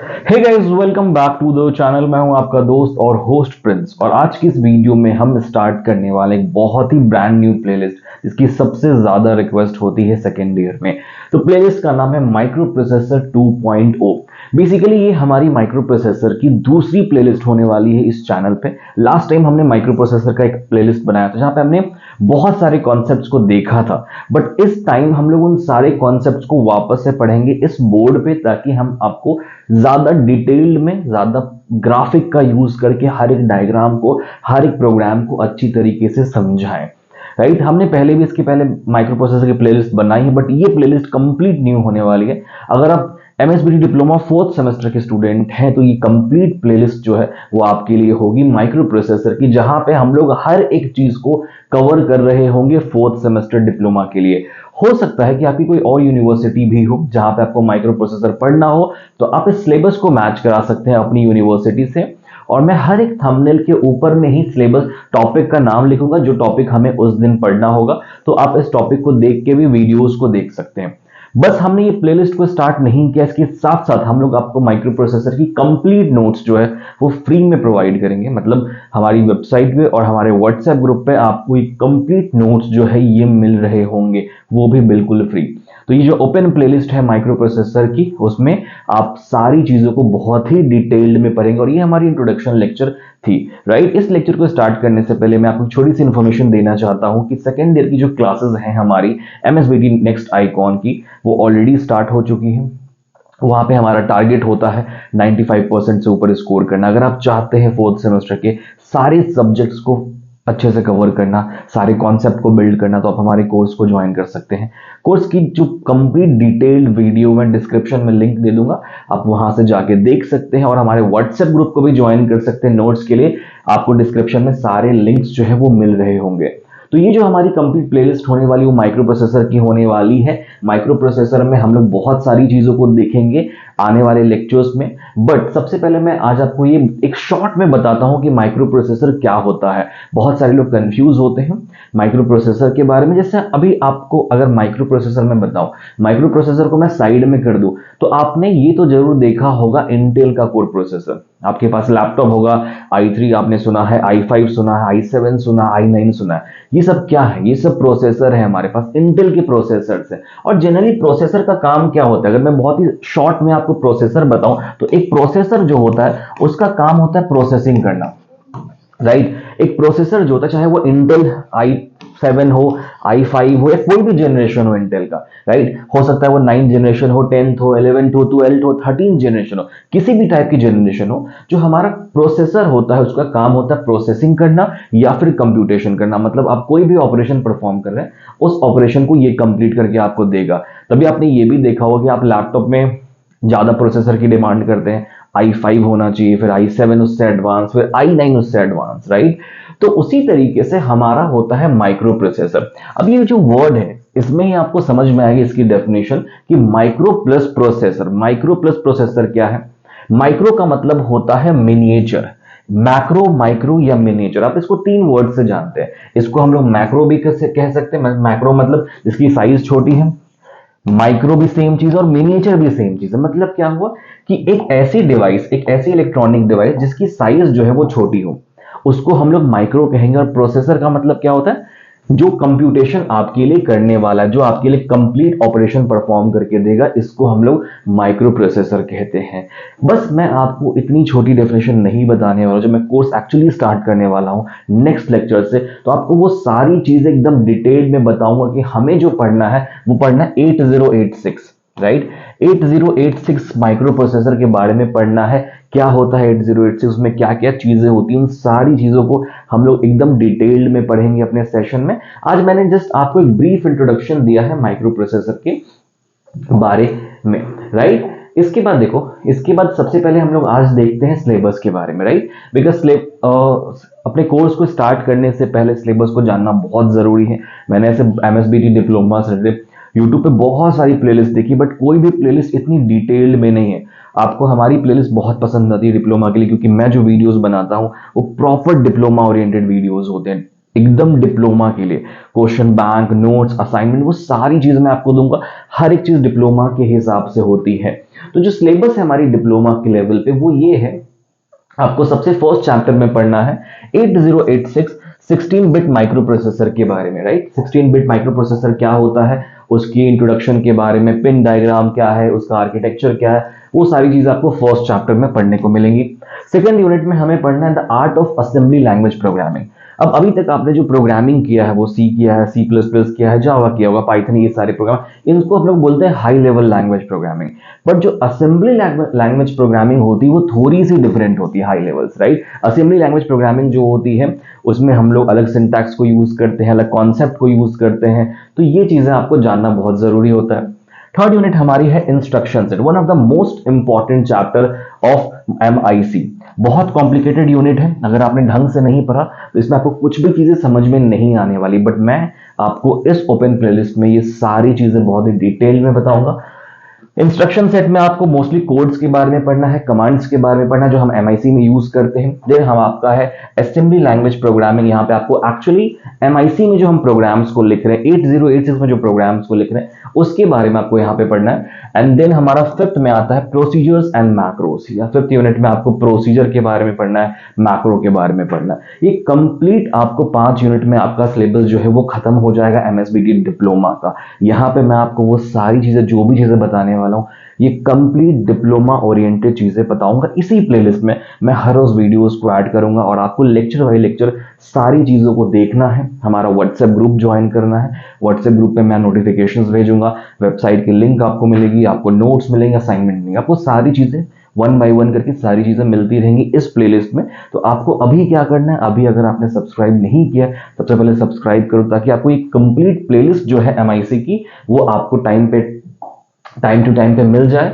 Hey guys, welcome back to the channel. मैं हूं आपका दोस्त और होस्ट प्रिंस, और आज की इस वीडियो में हम स्टार्ट करने वाले एक बहुत ही ब्रांड न्यू प्लेलिस्ट जिसकी सबसे ज्यादा रिक्वेस्ट होती है सेकेंड ईयर में। तो प्लेलिस्ट का नाम है माइक्रो प्रोसेसर 2.0। बेसिकली ये हमारी माइक्रो प्रोसेसर की दूसरी प्लेलिस्ट होने वाली है इस चैनल पे। लास्ट टाइम हमने माइक्रो प्रोसेसर का एक प्लेलिस्ट बनाया था जहां पे हमने बहुत सारे कॉन्सेप्ट्स को देखा था, बट इस टाइम हम लोग उन सारे कॉन्सेप्ट्स को वापस से पढ़ेंगे इस बोर्ड पे, ताकि हम आपको ज्यादा डिटेल्ड में, ज्यादा ग्राफिक का यूज करके हर एक डायग्राम को, हर एक प्रोग्राम को अच्छी तरीके से समझाएं। राइट, हमने पहले भी इसके पहले माइक्रो प्रोसेसर की प्लेलिस्ट बनाई है, बट ये प्लेलिस्ट कंप्लीट न्यू होने वाली है। अगर आप एमएसबीटी डिप्लोमा 4th सेमेस्टर के स्टूडेंट हैं तो ये कंप्लीट प्लेलिस्ट जो है वो आपके लिए होगी माइक्रो प्रोसेसर की, जहां पे हम लोग हर एक चीज को कवर कर रहे होंगे 4th सेमेस्टर डिप्लोमा के लिए। हो सकता है कि आपकी कोई और यूनिवर्सिटी भी हो जहां पे आपको माइक्रो प्रोसेसर पढ़ना हो, तो आप इस सिलेबस को मैच करा सकते हैं अपनी यूनिवर्सिटी से। और मैं हर एक थंबनेल के ऊपर में ही सिलेबस टॉपिक का नाम लिखूंगा, जो टॉपिक हमें उस दिन पढ़ना होगा, तो आप इस टॉपिक को देख के भी वीडियोस को देख सकते हैं। बस हमने ये प्लेलिस्ट को स्टार्ट नहीं किया, इसके साथ साथ हम लोग आपको माइक्रो प्रोसेसर की कंप्लीट नोट्स जो है वो फ्री में प्रोवाइड करेंगे। मतलब हमारी वेबसाइट पे और हमारे व्हाट्सएप ग्रुप पे आपको ये कंप्लीट नोट्स जो है ये मिल रहे होंगे, वो भी बिल्कुल फ्री। तो ये जो ओपन प्लेलिस्ट है माइक्रो प्रोसेसर की, उसमें आप सारी चीजों को बहुत ही डिटेल्ड में पढ़ेंगे, और ये हमारी इंट्रोडक्शन लेक्चर थी। राइट, इस लेक्चर को स्टार्ट करने से पहले मैं आपको छोटी सी इंफॉर्मेशन देना चाहता हूं कि सेकेंड ईयर की जो क्लासेस हैं हमारी एमएसबीटी नेक्स्ट आइकॉन की, वो ऑलरेडी स्टार्ट हो चुकी है। वहां पे हमारा टारगेट होता है 95% से ऊपर स्कोर करना। अगर आप चाहते हैं 4th सेमेस्टर के सारे सब्जेक्ट्स को अच्छे से कवर करना, सारे कॉन्सेप्ट को बिल्ड करना, तो आप हमारे कोर्स को ज्वाइन कर सकते हैं। कोर्स की जो कंप्लीट डिटेल्ड वीडियो मैं डिस्क्रिप्शन में लिंक दे दूंगा, आप वहां से जाके देख सकते हैं, और हमारे व्हाट्सएप ग्रुप को भी ज्वाइन कर सकते हैं। नोट्स के लिए आपको डिस्क्रिप्शन में सारे लिंक्स जो है वो मिल रहे होंगे। तो ये जो हमारी कंप्लीट प्लेलिस्ट होने वाली वो माइक्रो प्रोसेसर की होने वाली है। माइक्रो प्रोसेसर में हम लोग बहुत सारी चीजों को देखेंगे आने वाले लेक्चर्स में, बट सबसे पहले मैं आज आपको ये एक शॉर्ट में बताता हूं कि माइक्रो प्रोसेसर क्या होता है। बहुत सारे लोग कंफ्यूज होते हैं माइक्रो प्रोसेसर के बारे में। जैसे अभी आपको अगर माइक्रो प्रोसेसर में बताऊं, माइक्रो प्रोसेसर को मैं साइड में कर दूं, तो आपने ये तो जरूर देखा होगा इंटेल का कोर प्रोसेसर। आपके पास लैपटॉप होगा, i3 आपने सुना है, i5 सुना है, i7 सुना है, i9 सुना है। ये सब क्या है? ये सब प्रोसेसर है हमारे पास, इंटेल के प्रोसेसर है। और जनरली प्रोसेसर का काम क्या होता है, अगर मैं बहुत ही शॉर्ट में आपको प्रोसेसर बताऊं, तो एक प्रोसेसर जो होता है उसका काम होता है प्रोसेसिंग करना। राइट, एक प्रोसेसर जो होता है, चाहे वो इंटेल i7 हो, i5 हो, या कोई भी जनरेशन हो इंटेल का, राइट, हो सकता है वो 9th जनरेशन हो, 10th हो, 11th हो, 12th हो, 13th जनरेशन हो, किसी भी टाइप की जनरेशन हो, जो हमारा प्रोसेसर होता है उसका काम होता है प्रोसेसिंग करना या फिर कंप्यूटेशन करना। मतलब आप कोई भी ऑपरेशन परफॉर्म कर रहे हैं, उस ऑपरेशन को ये कंप्लीट करके आपको देगा। तभी आपने ये भी देखा होगा कि आप लैपटॉप में ज्यादा प्रोसेसर की डिमांड करते हैं, i5 होना चाहिए, फिर i7 उससे एडवांस, फिर i9 उससे एडवांस। राइट, तो उसी तरीके से हमारा होता है माइक्रो प्रोसेसर। अब ये जो वर्ड है, इसमें ही आपको समझ में आएगी इसकी डेफिनेशन कि micro plus processor. Micro plus processor क्या है? माइक्रो का मतलब होता है मिनिएचर, मैक्रो, माइक्रो या मिनिएचर। आप इसको 3 वर्ड से जानते हैं। इसको हम लोग मैक्रो भी कह सकते हैं। मैक्रो मतलब जिसकी साइज छोटी है, माइक्रो भी सेम चीज और मिनिएचर भी सेम चीज है। मतलब क्या हुआ कि एक ऐसी डिवाइस, एक ऐसी इलेक्ट्रॉनिक डिवाइस जिसकी साइज जो है वो छोटी हो, उसको हम लोग माइक्रो कहेंगे। और प्रोसेसर का मतलब क्या होता है? जो कंप्यूटेशन आपके लिए करने वाला है, जो आपके लिए कंप्लीट ऑपरेशन परफॉर्म करके देगा, इसको हम लोग माइक्रो प्रोसेसर कहते हैं। बस मैं आपको इतनी छोटी डेफिनेशन नहीं बताने वाला, जो मैं कोर्स एक्चुअली स्टार्ट करने वाला हूं नेक्स्ट लेक्चर से, तो आपको वो सारी चीजें एकदम डिटेल में बताऊंगा कि हमें जो पढ़ना है वो पढ़ना है 8086। राइट, 8086 माइक्रो प्रोसेसर के बारे में पढ़ना है। क्या होता है 8086 में, क्या क्या चीजें होती हैं, उन सारी चीजों को हम लोग एकदम डिटेल्ड में पढ़ेंगे अपने सेशन में। आज मैंने जस्ट आपको एक ब्रीफ इंट्रोडक्शन दिया है माइक्रो प्रोसेसर के बारे में। राइट, इसके बाद देखो, इसके बाद सबसे पहले हम लोग आज देखते हैं सिलेबस के बारे में। राइट, बिकॉज अपने कोर्स को स्टार्ट करने से पहले सिलेबस को जानना बहुत जरूरी है। मैंने ऐसे एमएसबीटी डिप्लोमा से यूट्यूब पे बहुत सारी प्लेलिस्ट देखी, बट कोई भी प्लेलिस्ट इतनी डिटेल्ड में नहीं है। आपको हमारी प्लेलिस्ट बहुत पसंद आती है डिप्लोमा के लिए, क्योंकि मैं जो वीडियोस बनाता हूं वो प्रॉपर डिप्लोमा ओरिएंटेड वीडियोस होते हैं। एकदम डिप्लोमा के लिए क्वेश्चन बैंक, नोट्स, असाइनमेंट, वो सारी चीज मैं आपको दूंगा। हर एक चीज डिप्लोमा के हिसाब से होती है। तो जो सिलेबस है हमारी डिप्लोमा के लेवल पे वो ये है, आपको सबसे फर्स्ट चैप्टर में पढ़ना है 8086 16 बिट माइक्रो प्रोसेसर के बारे में, राइट। 16 बिट माइक्रो प्रोसेसर क्या होता है, उसकी इंट्रोडक्शन के बारे में, पिन डायग्राम क्या है, उसका आर्किटेक्चर क्या है, वो सारी चीज आपको फर्स्ट चैप्टर में पढ़ने को मिलेंगी। सेकंड यूनिट में हमें पढ़ना है the art of assembly language programming. अब अभी तक आपने जो प्रोग्रामिंग किया है वो सी किया है, सी प्लस प्लस किया है, जावा किया होगा, पाइथन, ये सारे प्रोग्राम, इनको हम लोग बोलते हैं high level language programming. But जो असेंबली लैंग्वेज प्रोग्रामिंग होती है वो थोड़ी सी डिफरेंट होती है high levels, right. Assembly language programming जो होती है उसमें हम लोग अलग सिंटैक्स को यूज करते हैं, अलग कॉन्सेप्ट को यूज करते हैं, तो ये चीजें आपको जानना बहुत जरूरी होता है। थर्ड यूनिट हमारी है instruction set, one of the most important chapter of MIC. बहुत कॉम्प्लिकेटेड यूनिट है, अगर आपने ढंग से नहीं पढ़ा तो इसमें आपको कुछ भी चीजें समझ में नहीं आने वाली, बट मैं आपको इस ओपन प्लेलिस्ट में ये सारी चीजें बहुत ही डिटेल में बताऊंगा। इंस्ट्रक्शन सेट में आपको मोस्टली कोड्स के बारे में पढ़ना है, कमांड्स के बारे में पढ़ना है जो हम एमआईसी में यूज करते हैं। देन हम आपका है असेंबली लैंग्वेज प्रोग्रामिंग, यहाँ पे आपको एक्चुअली एमआईसी में जो हम प्रोग्राम्स को लिख रहे हैं, 8086 में जो प्रोग्राम्स को लिख रहे हैं उसके बारे में आपको यहाँ पे पढ़ना है। एंड देन हमारा फिफ्थ में आता है प्रोसीजर्स एंड मैक्रोस, या फिफ्थ यूनिट में आपको प्रोसीजर के बारे में पढ़ना है, मैक्रो के बारे में पढ़ना है। ये कंप्लीट आपको 5 यूनिट में आपका सिलेबस जो है वो खत्म हो जाएगा एमएसबीटी डिप्लोमा का। यहाँ पे मैं आपको वो सारी चीजें, जो भी चीजें बताने वाला हूँ, ये कंप्लीट डिप्लोमा ओरिएंटेड चीजें बताऊंगा। इसी प्लेलिस्ट में मैं हर रोज वीडियोस को ऐड करूंगा और आपको लेक्चर बाय लेक्चर सारी चीजों को देखना है। हमारा व्हाट्सएप ग्रुप ज्वाइन करना है, व्हाट्सएप ग्रुप पे मैं नोटिफिकेशंस भेजूंगा, वेबसाइट की लिंक आपको मिलेगी, आपको नोट्स मिलेंगे, असाइनमेंट मिलेंगे, आपको सारी चीजें वन बाय वन करके सारी चीजें मिलती रहेंगी इस प्लेलिस्ट में। तो आपको अभी क्या करना है, अभी अगर आपने सब्सक्राइब नहीं किया सबसे पहले सब्सक्राइब करो, ताकि आपको एक कंप्लीट प्लेलिस्ट जो है एमआईसी की वो आपको टाइम टू टाइम पे मिल जाए,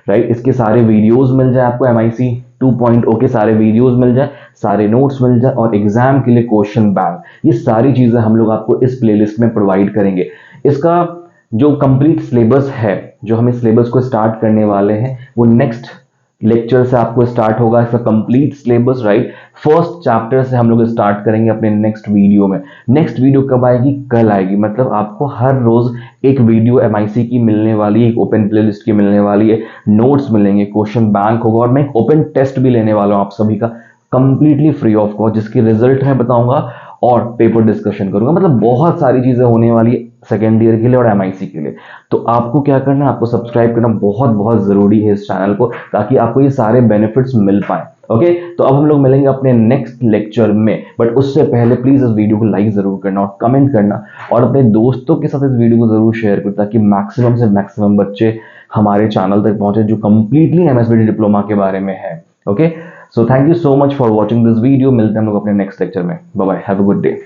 राइट। इसके सारे वीडियोस मिल जाए आपको, एमआईसी 2.0 के सारे वीडियोस मिल जाए, सारे नोट्स मिल जाए, और एग्जाम के लिए क्वेश्चन बैंक, ये सारी चीजें हम लोग आपको इस प्लेलिस्ट में प्रोवाइड करेंगे। इसका जो कंप्लीट सिलेबस है, जो हम इस सिलेबस को स्टार्ट करने वाले हैं, वो नेक्स्ट लेक्चर से आपको स्टार्ट होगा इसका complete syllabus, right. First chapter से हम लोग स्टार्ट करेंगे अपने नेक्स्ट वीडियो में। नेक्स्ट वीडियो कब आएगी, कल आएगी, मतलब आपको हर रोज एक वीडियो एमआईसी की मिलने वाली है, एक ओपन प्लेलिस्ट की मिलने वाली है, नोट्स मिलेंगे, क्वेश्चन बैंक होगा, और मैं एक ओपन टेस्ट भी लेने वाला हूं आप सभी का कंप्लीटली फ्री ऑफ कॉस्ट, जिसकी रिजल्ट मैं बताऊंगा और पेपर डिस्कशन करूंगा। मतलब बहुत सारी चीजें होने वाली है सेकेंड ईयर के लिए और एमआईसी के लिए। तो आपको क्या करना है, आपको सब्सक्राइब करना बहुत बहुत जरूरी है इस चैनल को, ताकि आपको ये सारे बेनिफिट्स मिल पाए। ओके, तो अब हम लोग मिलेंगे अपने नेक्स्ट लेक्चर में, बट उससे पहले प्लीज इस वीडियो को लाइक जरूर करना और कमेंट करना, और अपने दोस्तों के साथ इस वीडियो को जरूर शेयर करो, ताकि मैक्सिमम से मैक्सिमम बच्चे हमारे चैनल तक पहुंचे जो कंप्लीटली एमएसबीटी डिप्लोमा के बारे में है। Okay, so thank you so much for watching this video. मिलते हैं हम लोग अपने नेक्स्ट लेक्चर में। Bye bye, have a good day.